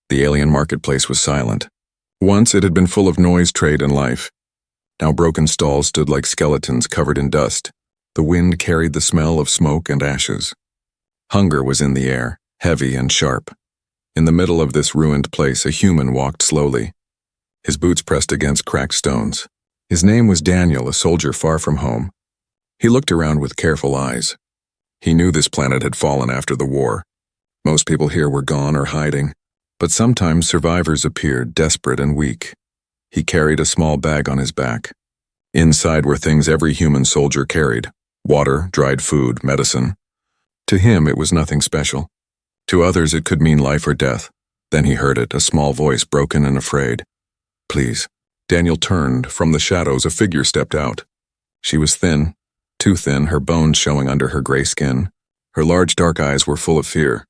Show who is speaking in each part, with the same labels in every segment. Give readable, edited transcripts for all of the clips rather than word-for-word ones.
Speaker 1: The alien marketplace was silent. Once it had been full of noise, trade, and life. Now broken stalls stood like skeletons covered in dust. The wind carried the smell of smoke and ashes. Hunger was in the air, heavy and sharp. In the middle of this ruined place, a human walked slowly. His boots pressed against cracked stones. His name was Daniel, a soldier far from home. He looked around with careful eyes. He knew this planet had fallen after the war. Most people here were gone or hiding, but sometimes survivors appeared, desperate and weak. He carried a small bag on his back. Inside were things every human soldier carried: water, dried food, medicine. To him, it was nothing special. To others, it could mean life or death. Then he heard it, a small voice, broken and afraid. "Please." Daniel turned. From the shadows, a figure stepped out. She was thin, too thin, her bones showing under her gray skin. Her large dark eyes were full of fear.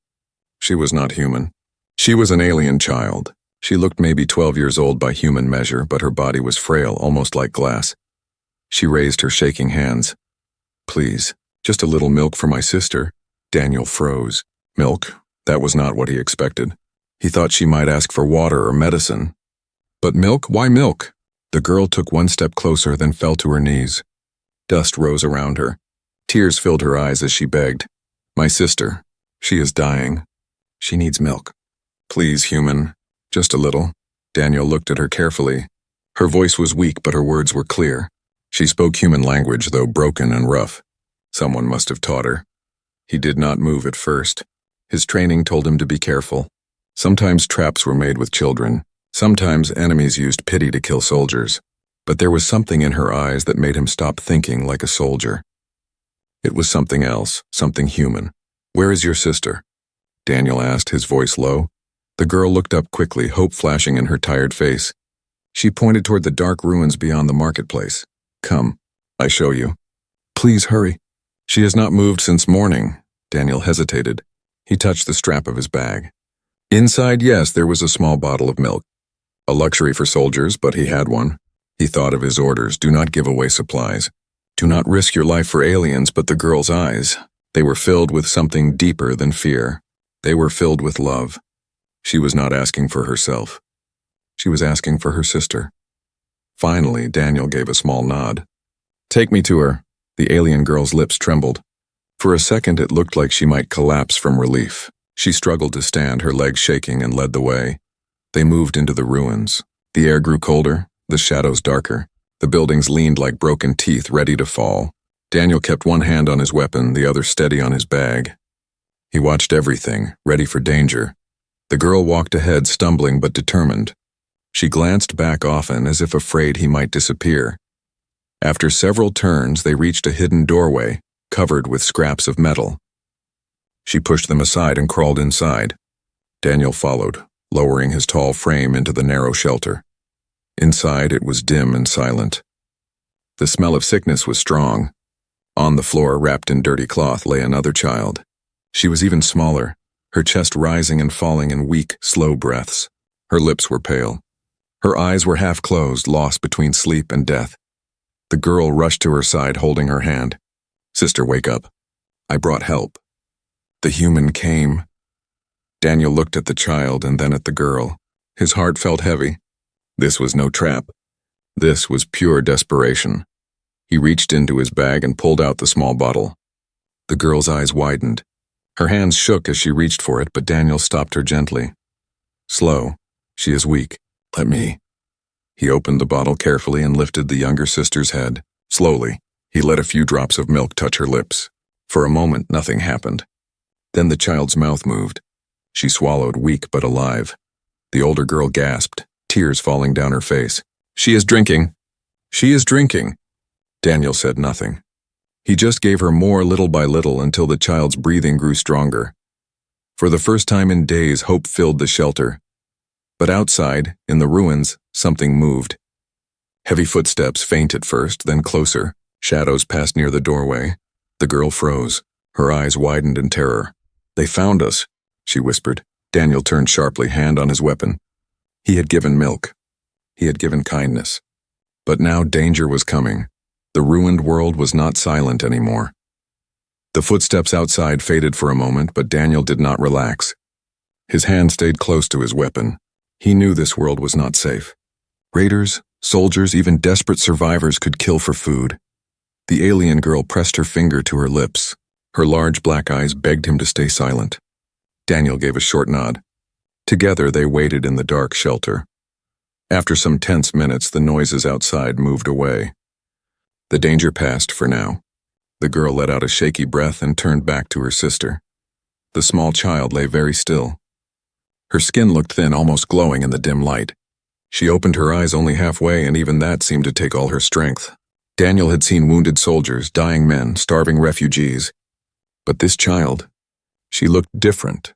Speaker 1: She was not human. She was an alien child. She looked maybe 12 years old by human measure, but her body was frail, almost like glass. She raised her shaking hands. "Please, just a little milk for my sister." Daniel froze. Milk? That was not what he expected. He thought she might ask for water or medicine. But milk? Why milk? The girl took one step closer, then fell to her knees. Dust rose around her. Tears filled her eyes as she begged. "My sister. She is dying. She needs milk. Please, human. Just a little." Daniel looked at her carefully. Her voice was weak, but her words were clear. She spoke human language, though broken and rough. Someone must have taught her. He did not move at first. His training told him to be careful. Sometimes traps were made with children. Sometimes enemies used pity to kill soldiers. But there was something in her eyes that made him stop thinking like a soldier. It was something else, something human. "Where is your sister?" Daniel asked, his voice low. The girl looked up quickly, hope flashing in her tired face. She pointed toward the dark ruins beyond the marketplace. "Come, I show you." "Please hurry." "She has not moved since morning." Daniel hesitated. He touched the strap of his bag. Inside, yes, there was a small bottle of milk. A luxury for soldiers, but he had one. He thought of his orders: do not give away supplies. Do not risk your life for aliens. But the girl's eyes, they were filled with something deeper than fear. They were filled with love. She was not asking for herself. She was asking for her sister. Finally, Daniel gave a small nod. "Take me to her." The alien girl's lips trembled. For a second, it looked like she might collapse from relief. She struggled to stand, her legs shaking, and led the way. They moved into the ruins. The air grew colder, the shadows darker. The buildings leaned like broken teeth, ready to fall. Daniel kept one hand on his weapon, the other steady on his bag. He watched everything, ready for danger. The girl walked ahead, stumbling but determined. She glanced back often, as if afraid he might disappear. After several turns, they reached a hidden doorway, covered with scraps of metal. She pushed them aside and crawled inside. Daniel followed, lowering his tall frame into the narrow shelter. Inside, it was dim and silent. The smell of sickness was strong. On the floor, wrapped in dirty cloth, lay another child. She was even smaller, her chest rising and falling in weak, slow breaths. Her lips were pale. Her eyes were half closed, lost between sleep and death. The girl rushed to her side, holding her hand. "Sister, wake up. I brought help." The human came. Daniel looked at the child and then at the girl. His heart felt heavy. This was no trap. This was pure desperation. He reached into his bag and pulled out the small bottle. The girl's eyes widened. Her hands shook as she reached for it, but Daniel stopped her gently. "Slow. She is weak. Let me." He opened the bottle carefully and lifted the younger sister's head. Slowly, he let a few drops of milk touch her lips. For a moment, nothing happened. Then the child's mouth moved. She swallowed, weak but alive. The older girl gasped, tears falling down her face. "She is drinking. She is drinking." Daniel said nothing. He just gave her more little by little until the child's breathing grew stronger. For the first time in days, hope filled the shelter. But outside, in the ruins, something moved. Heavy footsteps, faint at first, then closer. Shadows passed near the doorway. The girl froze. Her eyes widened in terror. "They found us," she whispered. Daniel turned sharply, hand on his weapon. He had given milk. He had given kindness. But now danger was coming. The ruined world was not silent anymore. The footsteps outside faded for a moment, but Daniel did not relax. His hand stayed close to his weapon. He knew this world was not safe. Raiders, soldiers, even desperate survivors could kill for food. The alien girl pressed her finger to her lips. Her large black eyes begged him to stay silent. Daniel gave a short nod. Together they waited in the dark shelter. After some tense minutes, the noises outside moved away. The danger passed for now. The girl let out a shaky breath and turned back to her sister. The small child lay very still. Her skin looked thin, almost glowing in the dim light. She opened her eyes only halfway, and even that seemed to take all her strength. Daniel had seen wounded soldiers, dying men, starving refugees. But this child, she looked different.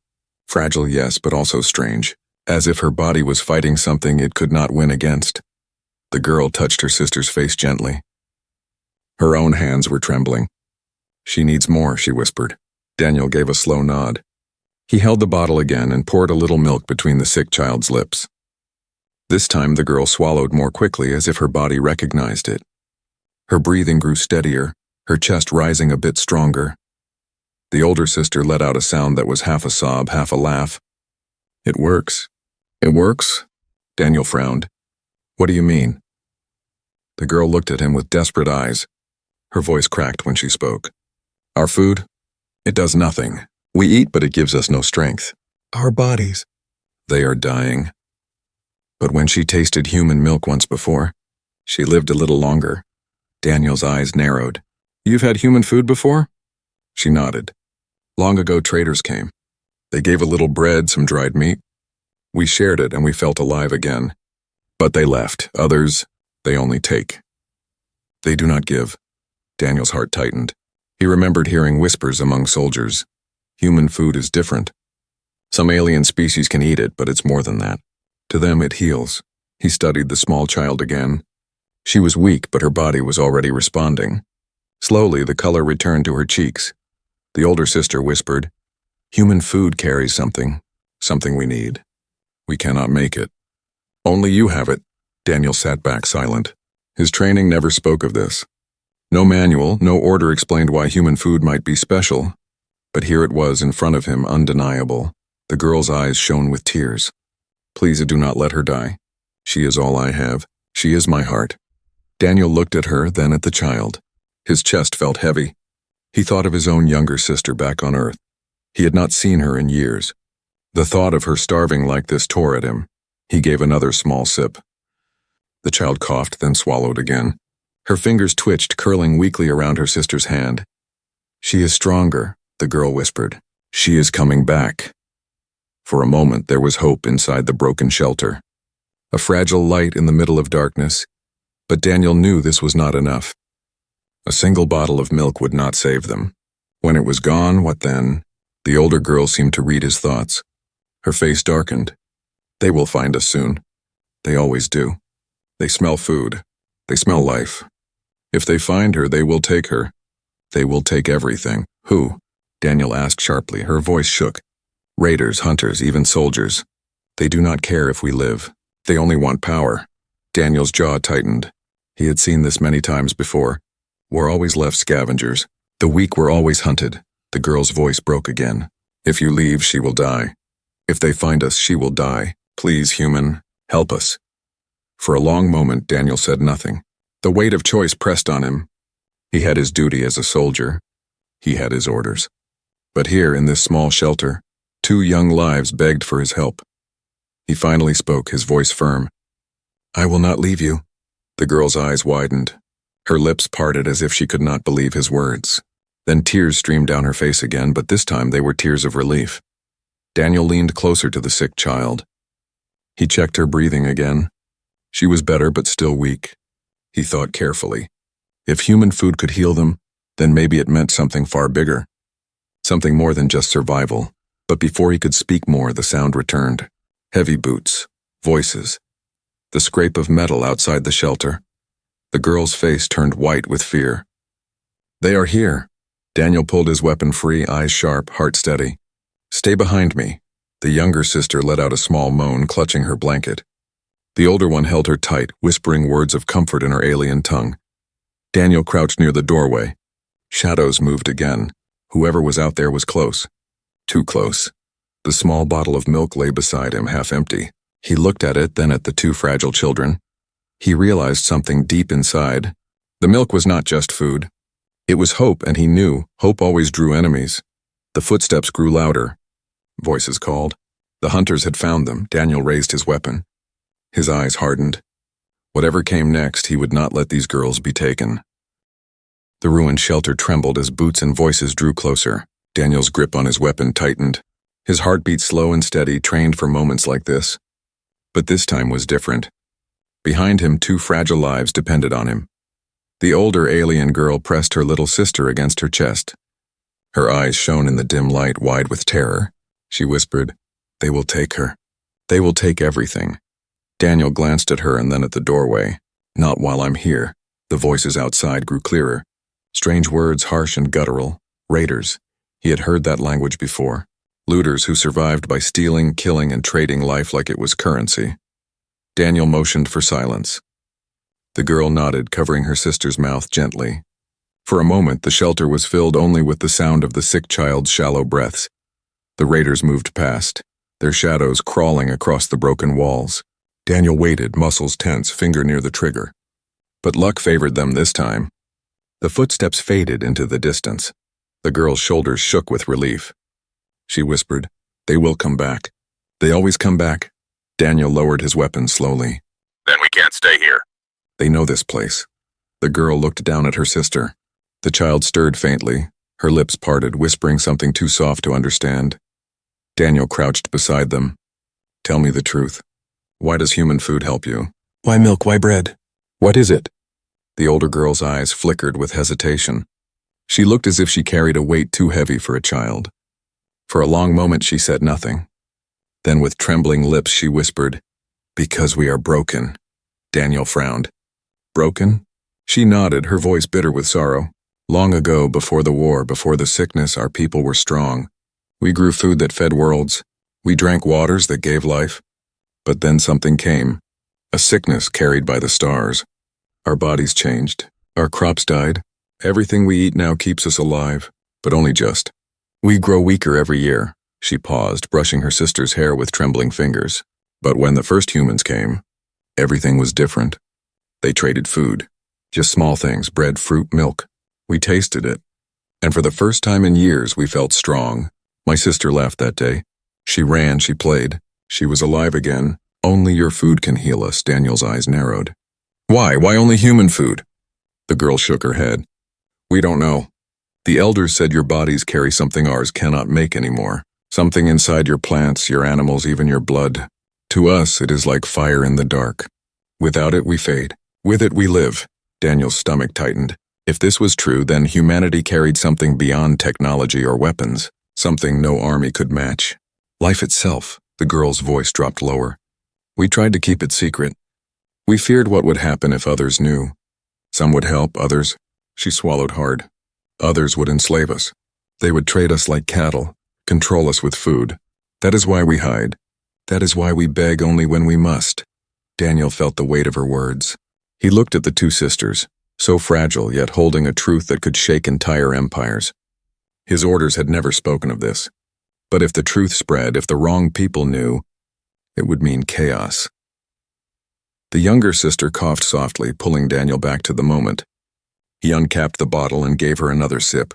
Speaker 1: Fragile, yes, but also strange, as if her body was fighting something it could not win against. The girl touched her sister's face gently. Her own hands were trembling. "She needs more," she whispered. Daniel gave a slow nod. He held the bottle again and poured a little milk between the sick child's lips. This time the girl swallowed more quickly, as if her body recognized it. Her breathing grew steadier, her chest rising a bit stronger. The older sister let out a sound that was half a sob, half a laugh. "It works." "It works?" Daniel frowned. "What do you mean?" The girl looked at him with desperate eyes. Her voice cracked when she spoke. "Our food? It does nothing. We eat, but it gives us no strength. Our bodies, they are dying." But when she tasted human milk once before, she lived a little longer. Daniel's eyes narrowed. "You've had human food before?" She nodded. "Long ago, traders came. They gave a little bread, some dried meat. We shared it and we felt alive again. But they left. Others, they only take. They do not give." Daniel's heart tightened. He remembered hearing whispers among soldiers. Human food is different. Some alien species can eat it, but it's more than that. To them it heals. He studied the small child again. She was weak, but her body was already responding. Slowly, the color returned to her cheeks. The older sister whispered, "Human food carries something we need. We cannot make it. Only you have it." Daniel sat back silent. His training never spoke of this. No manual, no order explained why human food might be special. But here it was in front of him, undeniable. The girl's eyes shone with tears. "Please do not let her die. She is all I have. She is my heart." Daniel looked at her, then at the child. His chest felt heavy. He thought of his own younger sister back on Earth. He had not seen her in years. The thought of her starving like this tore at him. He gave another small sip. The child coughed, then swallowed again. Her fingers twitched, curling weakly around her sister's hand. "She is stronger," the girl whispered. "She is coming back." For a moment there was hope inside the broken shelter. A fragile light in the middle of darkness. But Daniel knew this was not enough. A single bottle of milk would not save them. When it was gone, what then? The older girl seemed to read his thoughts. Her face darkened. "They will find us soon. They always do. They smell food. They smell life. If they find her, they will take her. They will take everything." "Who?" Daniel asked sharply. Her voice shook. "Raiders, hunters, even soldiers. They do not care if we live. They only want power." Daniel's jaw tightened. He had seen this many times before. We're always left scavengers. The weak were always hunted. The girl's voice broke again. "If you leave, she will die. If they find us, she will die. Please, human, help us." For a long moment, Daniel said nothing. The weight of choice pressed on him. He had his duty as a soldier. He had his orders. But here, in this small shelter, 2 young lives begged for his help. He finally spoke, his voice firm. "I will not leave you." The girl's eyes widened. Her lips parted as if she could not believe his words. Then tears streamed down her face again, but this time they were tears of relief. Daniel leaned closer to the sick child. He checked her breathing again. She was better, but still weak. He thought carefully. If human food could heal them, then maybe it meant something far bigger. Something more than just survival. But before he could speak more, the sound returned. Heavy boots, voices, the scrape of metal outside the shelter. The girl's face turned white with fear. "They are here." Daniel pulled his weapon free, eyes sharp, heart steady. "Stay behind me." The younger sister let out a small moan, clutching her blanket. The older one held her tight, whispering words of comfort in her alien tongue. Daniel crouched near the doorway. Shadows moved again. Whoever was out there was close. Too close. The small bottle of milk lay beside him, half empty. He looked at it, then at the two fragile children. He realized something deep inside. The milk was not just food. It was hope, and he knew hope always drew enemies. The footsteps grew louder. Voices called. The hunters had found them. Daniel raised his weapon. His eyes hardened. Whatever came next, he would not let these girls be taken. The ruined shelter trembled as boots and voices drew closer. Daniel's grip on his weapon tightened. His heartbeat slow and steady, trained for moments like this. But this time was different. Behind him, two fragile lives depended on him. The older alien girl pressed her little sister against her chest. Her eyes shone in the dim light, wide with terror. She whispered, "They will take her. They will take everything." Daniel glanced at her and then at the doorway. "Not while I'm here." The voices outside grew clearer. Strange words, harsh and guttural. Raiders. He had heard that language before. Looters who survived by stealing, killing, and trading life like it was currency. Daniel motioned for silence. The girl nodded, covering her sister's mouth gently. For a moment, the shelter was filled only with the sound of the sick child's shallow breaths. The raiders moved past, their shadows crawling across the broken walls. Daniel waited, muscles tense, finger near the trigger. But luck favored them this time. The footsteps faded into the distance. The girl's shoulders shook with relief. She whispered, "They will come back. They always come back." Daniel lowered his weapon slowly.
Speaker 2: "Then we can't stay here."
Speaker 1: "They know this place." The girl looked down at her sister. The child stirred faintly, her lips parted, whispering something too soft to understand. Daniel crouched beside them. "Tell me the truth. Why does human food help you? Why milk? Why bread? What is it?" The older girl's eyes flickered with hesitation. She looked as if she carried a weight too heavy for a child. For a long moment she said nothing. Then with trembling lips she whispered, "Because we are broken." Daniel frowned. "Broken?" She nodded, her voice bitter with sorrow. "Long ago, before the war, before the sickness, our people were strong. We grew food that fed worlds. We drank waters that gave life. But then something came. A sickness carried by the stars. Our bodies changed. Our crops died. Everything we eat now keeps us alive, but only just. We grow weaker every year." She paused, brushing her sister's hair with trembling fingers. "But when the first humans came, everything was different. They traded food. Just small things, bread, fruit, milk. We tasted it. And for the first time in years, we felt strong. My sister left that day. She ran, she played. She was alive again. Only your food can heal us." Daniel's eyes narrowed. "Why? Why only human food?" The girl shook her head. "We don't know. The elders said your bodies carry something ours cannot make anymore. Something inside your plants, your animals, even your blood. To us, it is like fire in the dark. Without it, we fade. With it, we live." Daniel's stomach tightened. If this was true, then humanity carried something beyond technology or weapons, something no army could match. Life itself. The girl's voice dropped lower. "We tried to keep it secret. We feared what would happen if others knew. Some would help, others—" She swallowed hard. "Others would enslave us. They would trade us like cattle, control us with food. That is why we hide. That is why we beg only when we must." Daniel felt the weight of her words. He looked at the two sisters, so fragile yet holding a truth that could shake entire empires. His orders had never spoken of this. But if the truth spread, if the wrong people knew, it would mean chaos. The younger sister coughed softly, pulling Daniel back to the moment. He uncapped the bottle and gave her another sip.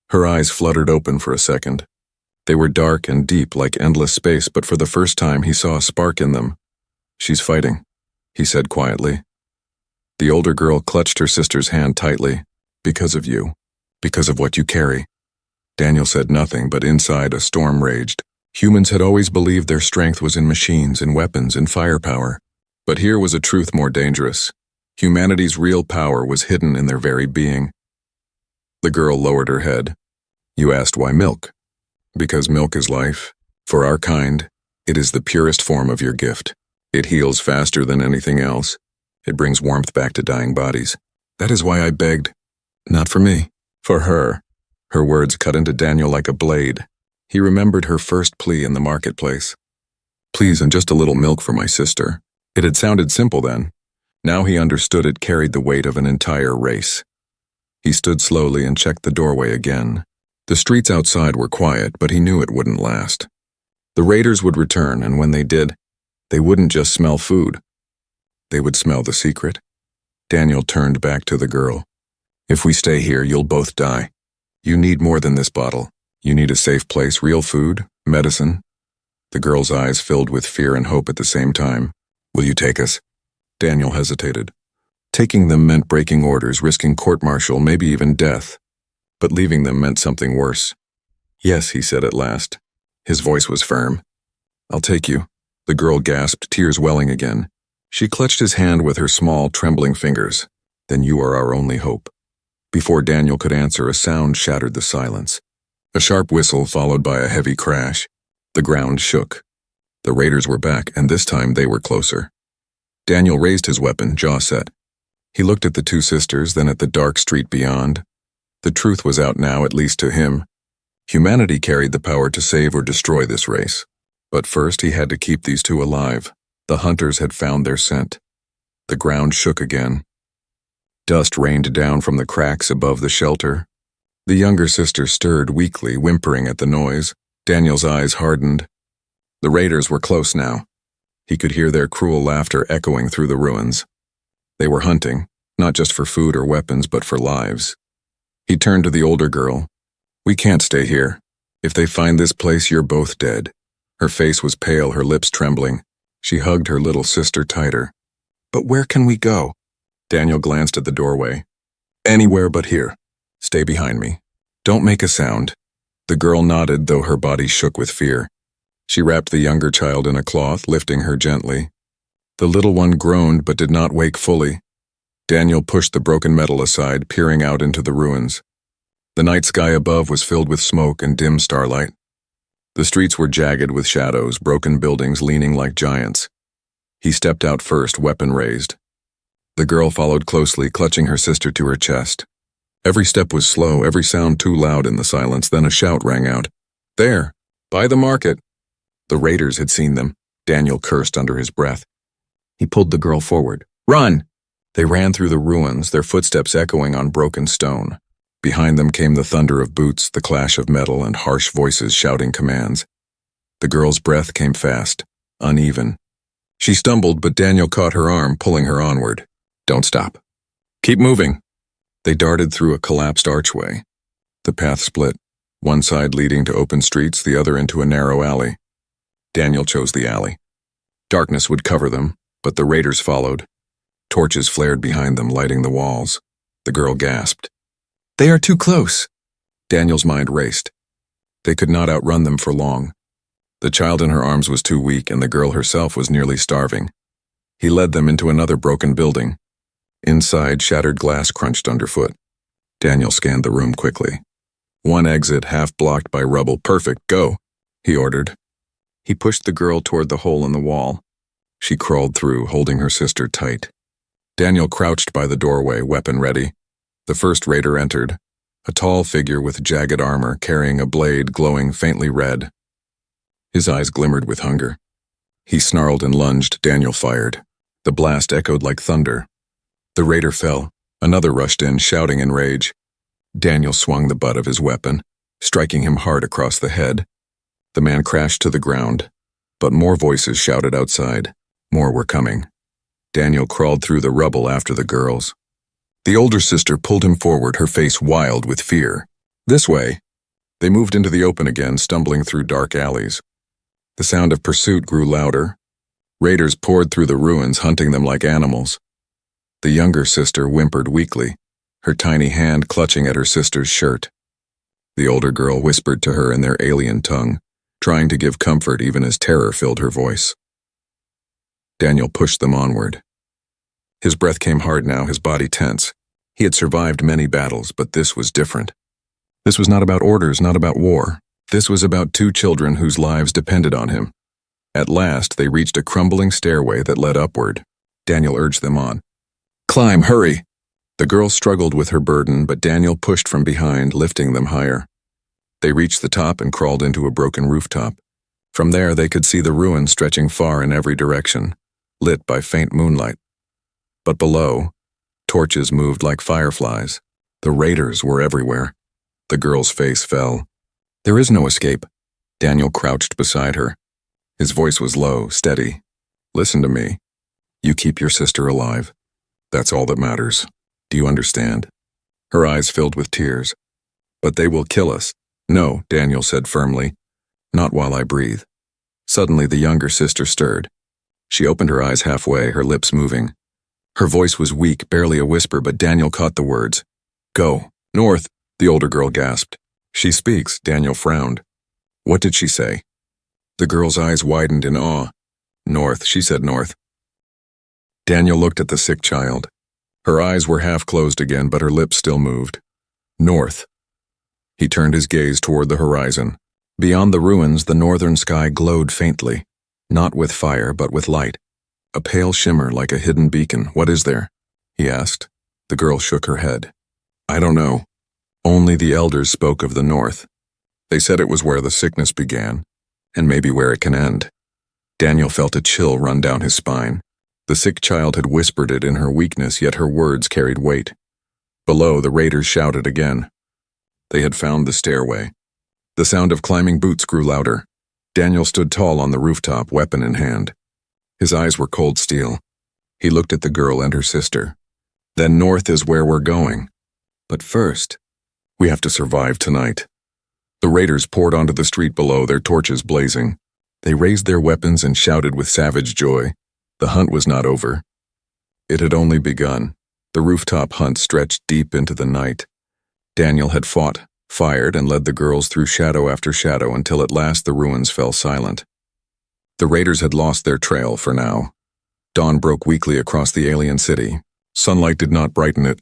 Speaker 1: Her eyes fluttered open for a second. They were dark and deep like endless space, but for the first time he saw a spark in them. "She's fighting," he said quietly. The older girl clutched her sister's hand tightly. "Because of you. Because of what you carry." Daniel said nothing, but inside a storm raged. Humans had always believed their strength was in machines, in weapons, in firepower. But here was a truth more dangerous. Humanity's real power was hidden in their very being. The girl lowered her head. "You asked why milk. Because milk is life. For our kind, it is the purest form of your gift. It heals faster than anything else. It brings warmth back to dying bodies. That is why I begged. Not for me. For her." Her words cut into Daniel like a blade. He remembered her first plea in the marketplace. "Please, and just a little milk for my sister." It had sounded simple then. Now he understood it carried the weight of an entire race. He stood slowly and checked the doorway again. The streets outside were quiet, but he knew it wouldn't last. The raiders would return, and when they did, they wouldn't just smell food. They would smell the secret. Daniel turned back to the girl. If we stay here, you'll both die. You need more than this bottle. You need a safe place, real food, medicine. The girl's eyes filled with fear and hope at the same time. Will you take us? Daniel hesitated. Taking them meant breaking orders, risking court-martial, maybe even death. But leaving them meant something worse. Yes, he said at last. His voice was firm. I'll take you. The girl gasped, tears welling again. She clutched his hand with her small, trembling fingers. Then you are our only hope. Before Daniel could answer, a sound shattered the silence. A sharp whistle followed by a heavy crash. The ground shook. The raiders were back, and this time they were closer. Daniel raised his weapon, jaw set. He looked at the two sisters, then at the dark street beyond. The truth was out now, at least to him. Humanity carried the power to save or destroy this race. But first he had to keep these two alive. The hunters had found their scent. The ground shook again. Dust rained down from the cracks above the shelter. The younger sister stirred weakly, whimpering at the noise. Daniel's eyes hardened. The raiders were close now. He could hear their cruel laughter echoing through the ruins. They were hunting, not just for food or weapons, but for lives. He turned to the older girl. We can't stay here. If they find this place, you're both dead. Her face was pale, her lips trembling. She hugged her little sister tighter. But where can we go? Daniel glanced at the doorway. Anywhere but here. Stay behind me. Don't make a sound. The girl nodded, though her body shook with fear. She wrapped the younger child in a cloth, lifting her gently. The little one groaned but did not wake fully. Daniel pushed the broken metal aside, peering out into the ruins. The night sky above was filled with smoke and dim starlight. The streets were jagged with shadows, broken buildings leaning like giants. He stepped out first, weapon raised. The girl followed closely, clutching her sister to her chest. Every step was slow, every sound too loud in the silence, then a shout rang out. There! By the market! The raiders had seen them. Daniel cursed under his breath. He pulled the girl forward. Run! They ran through the ruins, their footsteps echoing on broken stone. Behind them came the thunder of boots, the clash of metal, and harsh voices shouting commands. The girl's breath came fast, uneven. She stumbled, but Daniel caught her arm, pulling her onward. Don't stop. Keep moving. They darted through a collapsed archway. The path split, one side leading to open streets, the other into a narrow alley. Daniel chose the alley. Darkness would cover them, but the raiders followed. Torches flared behind them, lighting the walls. The girl gasped. They are too close. Daniel's mind raced. They could not outrun them for long. The child in her arms was too weak, and the girl herself was nearly starving. He led them into another broken building. Inside, shattered glass crunched underfoot. Daniel scanned the room quickly. One exit, half blocked by rubble. Perfect, go, he ordered. He pushed the girl toward the hole in the wall. She crawled through, holding her sister tight. Daniel crouched by the doorway, weapon ready. The first raider entered, a tall figure with jagged armor, carrying a blade glowing faintly red. His eyes glimmered with hunger. He snarled and lunged. Daniel fired. The blast echoed like thunder. The raider fell. Another rushed in, shouting in rage. Daniel swung the butt of his weapon, striking him hard across the head. The man crashed to the ground, but more voices shouted outside. More were coming. Daniel crawled through the rubble after the girls. The older sister pulled him forward, her face wild with fear. This way. They moved into the open again, stumbling through dark alleys. The sound of pursuit grew louder. Raiders poured through the ruins, hunting them like animals. The younger sister whimpered weakly, her tiny hand clutching at her sister's shirt. The older girl whispered to her in their alien tongue, trying to give comfort even as terror filled her voice. Daniel pushed them onward. His breath came hard now, his body tense. He had survived many battles, but this was different. This was not about orders, not about war. This was about two children whose lives depended on him. At last, they reached a crumbling stairway that led upward. Daniel urged them on. Climb, hurry! The girl struggled with her burden, but Daniel pushed from behind, lifting them higher. They reached the top and crawled into a broken rooftop. From there, they could see the ruins stretching far in every direction, lit by faint moonlight. But below, torches moved like fireflies. The raiders were everywhere. The girl's face fell. There is no escape. Daniel crouched beside her, His voice was low, steady. Listen to me. You keep your sister alive. That's all that matters. Do you understand? Her eyes filled with tears. But they will kill us. No, Daniel said firmly. Not while I breathe. Suddenly the younger sister stirred. She opened her eyes halfway, her lips moving. Her voice was weak, barely a whisper, but Daniel caught the words. Go. North, the older girl gasped. She speaks, Daniel frowned. What did she say? The girl's eyes widened in awe. North, she said north. Daniel looked at the sick child. Her eyes were half closed again, but her lips still moved. North. He turned his gaze toward the horizon. Beyond the ruins, the northern sky glowed faintly, not with fire, but with light. A pale shimmer like a hidden beacon. What is there? He asked. The girl shook her head. I don't know. Only the elders spoke of the north. They said it was where the sickness began, and maybe where it can end. Daniel felt a chill run down his spine. The sick child had whispered it in her weakness, yet her words carried weight. Below, the raiders shouted again. They had found the stairway. The sound of climbing boots grew louder. Daniel stood tall on the rooftop, weapon in hand. His eyes were cold steel. He looked at the girl and her sister. Then north is where we're going. But first, we have to survive tonight. The raiders poured onto the street below, their torches blazing. They raised their weapons and shouted with savage joy. The hunt was not over. It had only begun. The rooftop hunt stretched deep into the night. Daniel had fought, fired, and led the girls through shadow after shadow until at last the ruins fell silent. The raiders had lost their trail for now. Dawn broke weakly across the alien city. Sunlight did not brighten it.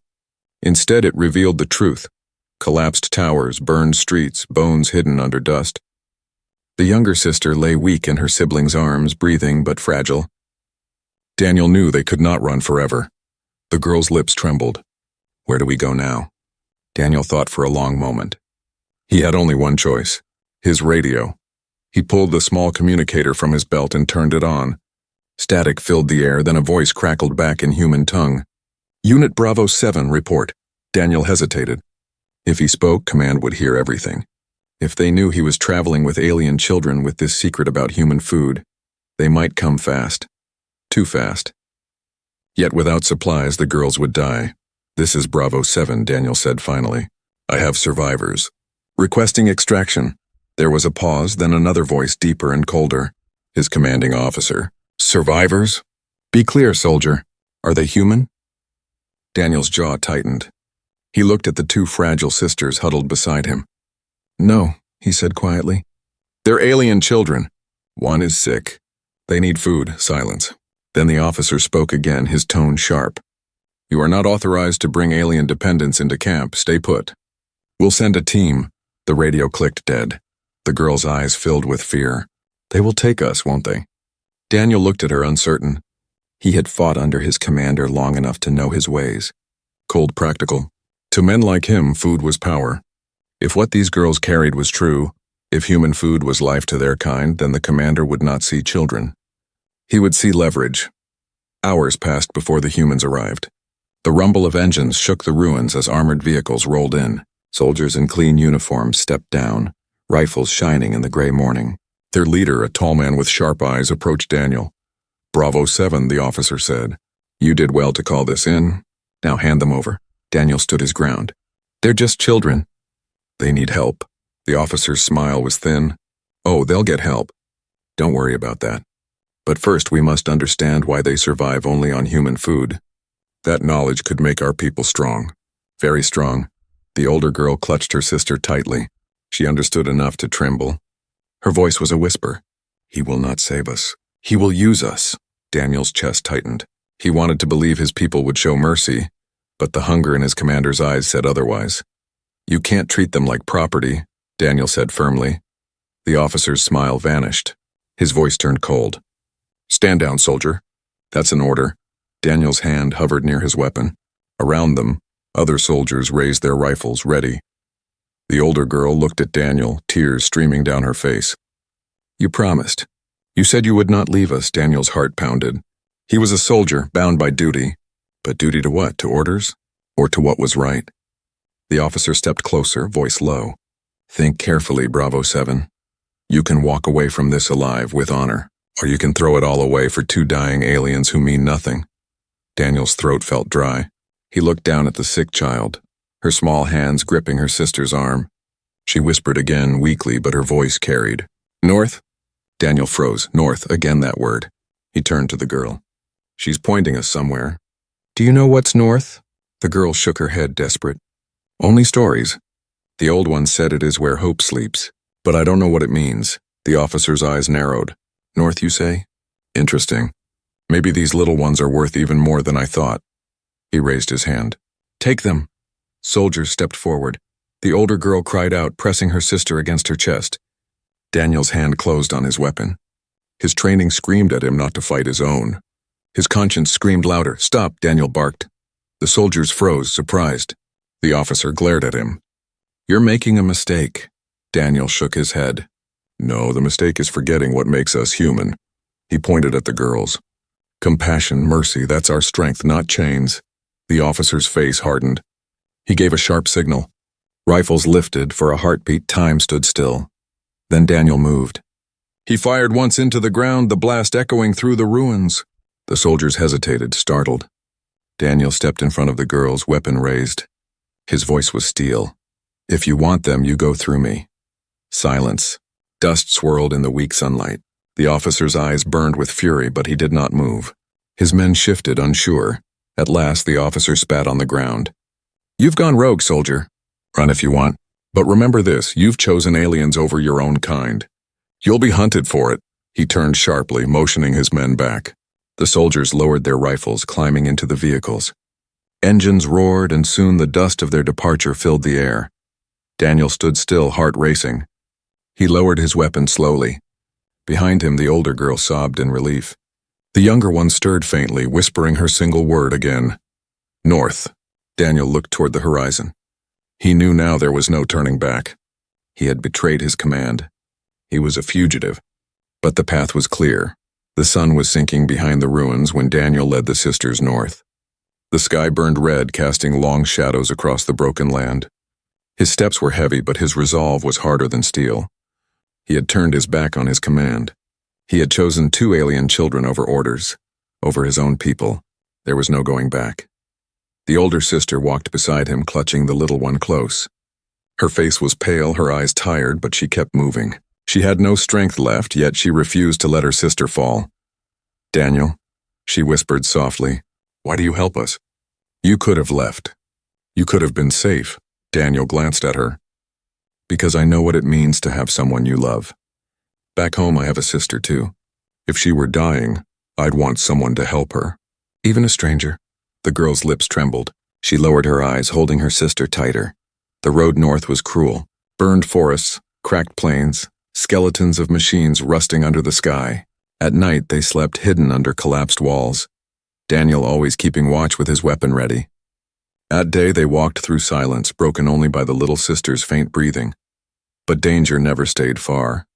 Speaker 1: Instead, it revealed the truth. Collapsed towers, burned streets, bones hidden under dust. The younger sister lay weak in her sibling's arms, breathing but fragile. Daniel knew they could not run forever. The girl's lips trembled. Where do we go now? Daniel thought for a long moment. He had only one choice. His radio. He pulled the small communicator from his belt and turned it on. Static filled the air, then a voice crackled back in human tongue. Unit Bravo 7, report. Daniel hesitated. If he spoke, command would hear everything. If they knew he was traveling with alien children with this secret about human food, they might come fast. Too fast. Yet without supplies, the girls would die. This is Bravo 7, Daniel said finally. I have survivors. Requesting extraction. There was a pause, then another voice deeper and colder. His commanding officer. Survivors? Be clear, soldier. Are they human? Daniel's jaw tightened. He looked at the two fragile sisters huddled beside him. No, he said quietly. They're alien children. One is sick. They need food. Silence. Then the officer spoke again, his tone sharp. You are not authorized to bring alien dependents into camp. Stay put. We'll send a team. The radio clicked dead. The girl's eyes filled with fear. They will take us, won't they? Daniel looked at her uncertain. He had fought under his commander long enough to know his ways. Cold practical. To men like him, food was power. If what these girls carried was true, if human food was life to their kind, then the commander would not see children. He would see leverage. Hours passed before the humans arrived. The rumble of engines shook the ruins as armored vehicles rolled in. Soldiers in clean uniforms stepped down, rifles shining in the gray morning. Their leader, a tall man with sharp eyes, approached Daniel. Bravo 7, the officer said. You did well to call this in. Now hand them over. Daniel stood his ground. They're just children. They need help. The officer's smile was thin. Oh, they'll get help. Don't worry about that. But first we must understand why they survive only on human food. That knowledge could make our people strong. Very strong. The older girl clutched her sister tightly. She understood enough to tremble. Her voice was a whisper. He will not save us. He will use us. Daniel's chest tightened. He wanted to believe his people would show mercy, but the hunger in his commander's eyes said otherwise. You can't treat them like property, Daniel said firmly. The officer's smile vanished. His voice turned cold. Stand down, soldier. That's an order. Daniel's hand hovered near his weapon. Around them, other soldiers raised their rifles, ready. The older girl looked at Daniel, tears streaming down her face. You promised. You said you would not leave us, Daniel's heart pounded. He was a soldier, bound by duty. But duty to what? To orders? Or to what was right? The officer stepped closer, voice low. Think carefully, Bravo 7. You can walk away from this alive with honor, or you can throw it all away for two dying aliens who mean nothing. Daniel's throat felt dry. He looked down at the sick child, her small hands gripping her sister's arm. She whispered again, weakly, but her voice carried. North? Daniel froze. North, again that word. He turned to the girl. She's pointing us somewhere. Do you know what's north? The girl shook her head, desperate. Only stories. The old one said it is where hope sleeps, but I don't know what it means. The officer's eyes narrowed. North, you say? Interesting. Maybe these little ones are worth even more than I thought. He raised his hand. Take them. Soldiers stepped forward. The older girl cried out, pressing her sister against her chest. Daniel's hand closed on his weapon. His training screamed at him not to fight his own. His conscience screamed louder. Stop, Daniel barked. The soldiers froze, surprised. The officer glared at him. You're making a mistake. Daniel shook his head. No, the mistake is forgetting what makes us human. He pointed at the girls. Compassion, mercy, that's our strength, not chains. The officer's face hardened. He gave a sharp signal. Rifles lifted. For a heartbeat, time stood still. Then Daniel moved. He fired once into the ground, the blast echoing through the ruins. The soldiers hesitated, startled. Daniel stepped in front of the girls, weapon raised. His voice was steel. If you want them, you go through me. Silence. Dust swirled in the weak sunlight. The officer's eyes burned with fury, but he did not move. His men shifted, unsure. At last, the officer spat on the ground. You've gone rogue, soldier. Run if you want. But remember this, you've chosen aliens over your own kind. You'll be hunted for it. He turned sharply, motioning his men back. The soldiers lowered their rifles, climbing into the vehicles. Engines roared, and soon the dust of their departure filled the air. Daniel stood still, heart racing. He lowered his weapon slowly. Behind him, the older girl sobbed in relief. The younger one stirred faintly, whispering her single word again. North. Daniel looked toward the horizon. He knew now there was no turning back. He had betrayed his command. He was a fugitive. But the path was clear. The sun was sinking behind the ruins when Daniel led the sisters north. The sky burned red, casting long shadows across the broken land. His steps were heavy, but his resolve was harder than steel. He had turned his back on his command. He had chosen two alien children over orders, over his own people. There was no going back. The older sister walked beside him, clutching the little one close. Her face was pale, her eyes tired, but she kept moving. She had no strength left, yet she refused to let her sister fall. Daniel, she whispered softly, why do you help us? You could have left. You could have been safe. Daniel glanced at her. Because I know what it means to have someone you love. Back home I have a sister too. If she were dying, I'd want someone to help her. Even a stranger. The girl's lips trembled. She lowered her eyes, holding her sister tighter. The road north was cruel. Burned forests, cracked plains, skeletons of machines rusting under the sky. At night they slept hidden under collapsed walls. Daniel always keeping watch with his weapon ready. At day they walked through silence, broken only by the little sister's faint breathing. But danger never stayed far.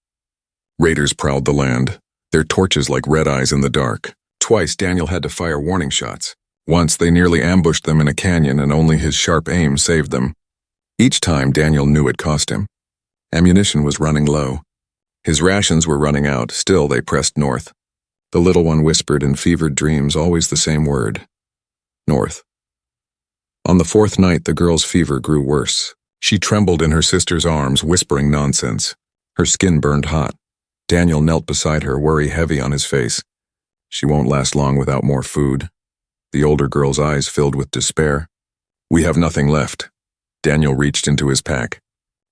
Speaker 1: Raiders prowled the land, their torches like red eyes in the dark. Twice Daniel had to fire warning shots. Once they nearly ambushed them in a canyon and only his sharp aim saved them. Each time Daniel knew it cost him. Ammunition was running low. His rations were running out, still they pressed north. The little one whispered in fevered dreams always the same word. North. On the fourth night the girl's fever grew worse. She trembled in her sister's arms, whispering nonsense. Her skin burned hot. Daniel knelt beside her, worry heavy on his face. She won't last long without more food. The older girl's eyes filled with despair. We have nothing left. Daniel reached into his pack.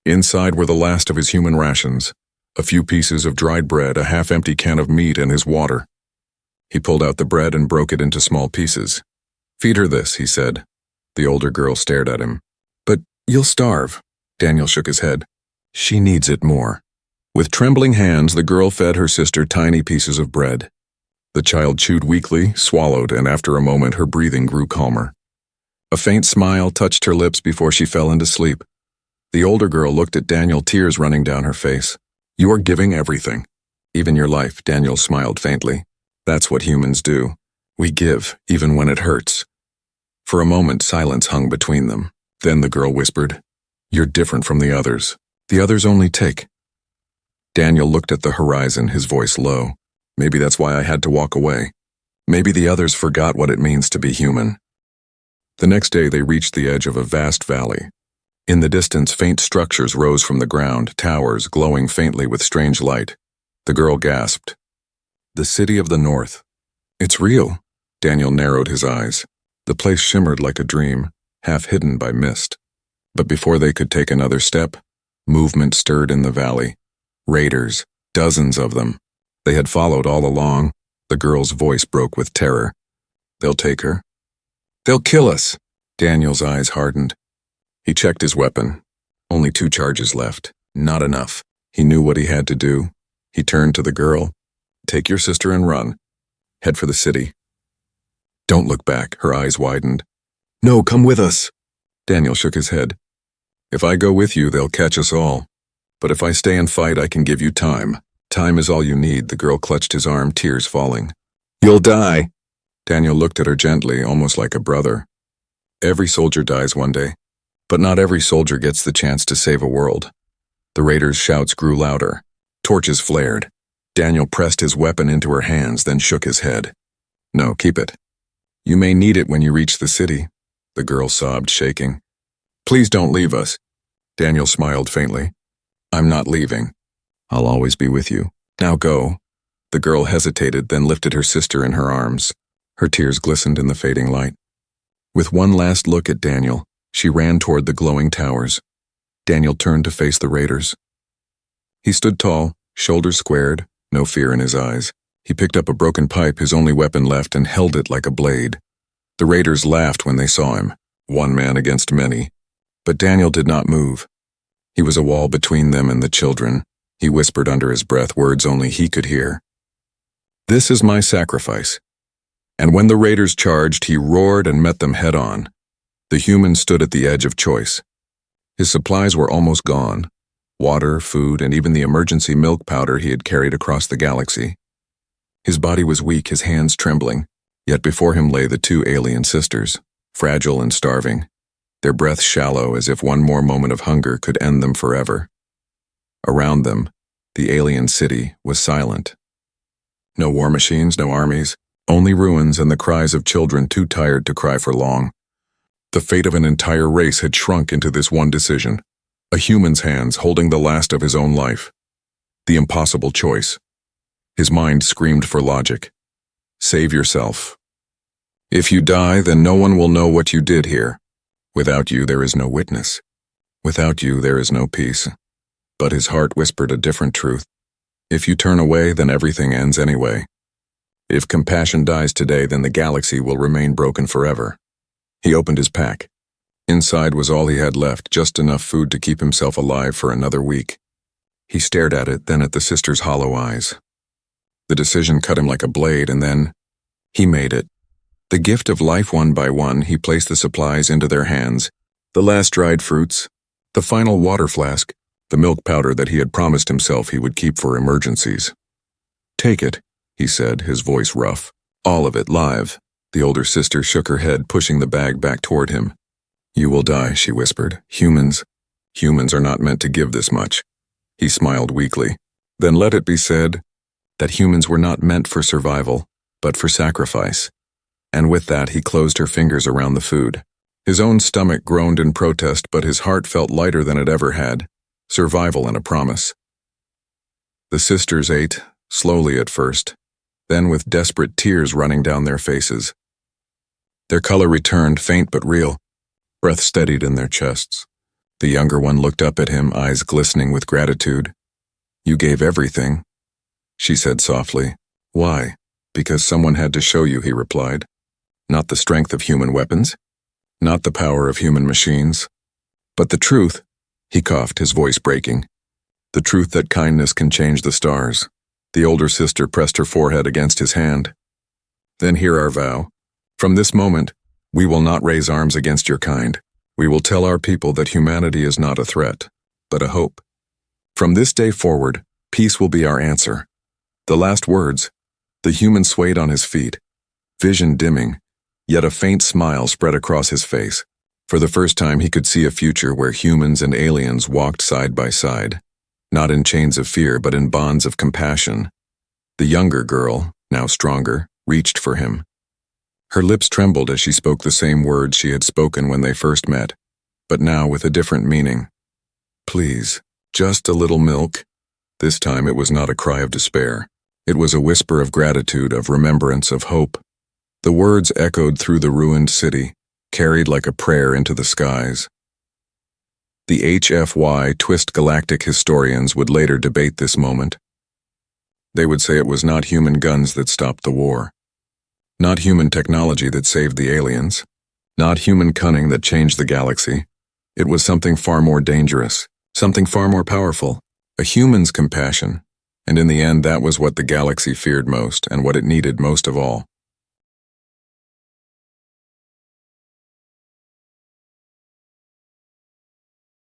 Speaker 1: Inside were the last of his human rations. A few pieces of dried bread, a half-empty can of meat, and his water. He pulled out the bread and broke it into small pieces. Feed her this, he said. The older girl stared at him. But you'll starve. Daniel shook his head. She needs it more. With trembling hands, the girl fed her sister tiny pieces of bread. The child chewed weakly, swallowed, and after a moment her breathing grew calmer. A faint smile touched her lips before she fell into sleep. The older girl looked at Daniel, tears running down her face. You are giving everything. Even your life, Daniel smiled faintly. That's what humans do. We give, even when it hurts. For a moment, silence hung between them. Then the girl whispered, You're different from the others. The others only take. Daniel looked at the horizon, his voice low. Maybe that's why I had to walk away. Maybe the others forgot what it means to be human. The next day they reached the edge of a vast valley. In the distance, faint structures rose from the ground, towers glowing faintly with strange light. The girl gasped. The city of the north. It's real. Daniel narrowed his eyes. The place shimmered like a dream, half hidden by mist. But before they could take another step, movement stirred in the valley. Raiders, dozens of them. They had followed all along. The girl's voice broke with terror. They'll take her. They'll kill us. Daniel's eyes hardened. He checked his weapon. Only 2 charges left. Not enough. He knew what he had to do. He turned to the girl. Take your sister and run. Head for the city. Don't look back. Her eyes widened. No, come with us. Daniel shook his head. If I go with you, they'll catch us all. But if I stay and fight, I can give you time. Time is all you need. The girl clutched his arm, tears falling. You'll die. Daniel looked at her gently, almost like a brother. Every soldier dies one day, but not every soldier gets the chance to save a world. The raiders' shouts grew louder. Torches flared. Daniel pressed his weapon into her hands, then shook his head. No, keep it. You may need it when you reach the city. The girl sobbed, shaking. Please don't leave us. Daniel smiled faintly. I'm not leaving. I'll always be with you. Now go. The girl hesitated, then lifted her sister in her arms. Her tears glistened in the fading light. With one last look at Daniel, she ran toward the glowing towers. Daniel turned to face the raiders. He stood tall, shoulders squared, no fear in his eyes. He picked up a broken pipe, his only weapon left, and held it like a blade. The raiders laughed when they saw him, one man against many. But Daniel did not move. He was a wall between them and the children. He whispered under his breath words only he could hear. This is my sacrifice. And when the raiders charged, he roared and met them head-on. The human stood at the edge of choice. His supplies were almost gone. Water, food, and even the emergency milk powder he had carried across the galaxy. His body was weak, his hands trembling, yet before him lay the 2 alien sisters, fragile and starving, their breaths shallow as if one more moment of hunger could end them forever. Around them, the alien city was silent. No war machines, no armies, only ruins and the cries of children too tired to cry for long. The fate of an entire race had shrunk into this one decision, a human's hands holding the last of his own life. The impossible choice. His mind screamed for logic. Save yourself. If you die, then no one will know what you did here. Without you, there is no witness. Without you, there is no peace. But his heart whispered a different truth. If you turn away, then everything ends anyway. If compassion dies today, then the galaxy will remain broken forever. He opened his pack. Inside was all he had left, just enough food to keep himself alive for another week. He stared at it, then at the sisters' hollow eyes. The decision cut him like a blade, and then he made it. The gift of life one by one, he placed the supplies into their hands. The last dried fruits, the final water flask, the milk powder that he had promised himself he would keep for emergencies. Take it, he said, his voice rough. All of it live. The older sister shook her head, pushing the bag back toward him. You will die, she whispered. Humans are not meant to give this much. He smiled weakly. Then let it be said that humans were not meant for survival, but for sacrifice. And with that, he closed her fingers around the food. His own stomach groaned in protest, but his heart felt lighter than it ever had. Survival and a promise. The sisters ate, slowly at first, then with desperate tears running down their faces. Their color returned, faint but real. Breath steadied in their chests. The younger one looked up at him, eyes glistening with gratitude. You gave everything, she said softly. Why? Because someone had to show you, he replied. Not the strength of human weapons, not the power of human machines, but the truth, he coughed, his voice breaking. The truth that kindness can change the stars. The older sister pressed her forehead against his hand. Then hear our vow. From this moment, we will not raise arms against your kind. We will tell our people that humanity is not a threat, but a hope. From this day forward, peace will be our answer. The last words. The human swayed on his feet, vision dimming, yet a faint smile spread across his face. For the first time he could see a future where humans and aliens walked side by side. not in chains of fear but in bonds of compassion. The younger girl, now stronger, reached for him. Her lips trembled as she spoke the same words she had spoken when they first met, but now with a different meaning. "Please, just a little milk." This time it was not a cry of despair. It was a whisper of gratitude, of remembrance, of hope. The words echoed through the ruined city, carried like a prayer into the skies. The HFY twist galactic historians would later debate this moment. They would say it was not human guns that stopped the war, not human technology that saved the aliens, not human cunning that changed the galaxy. It was something far more dangerous, something far more powerful, a human's compassion. And in the end, that was what the galaxy feared most and what it needed most of all.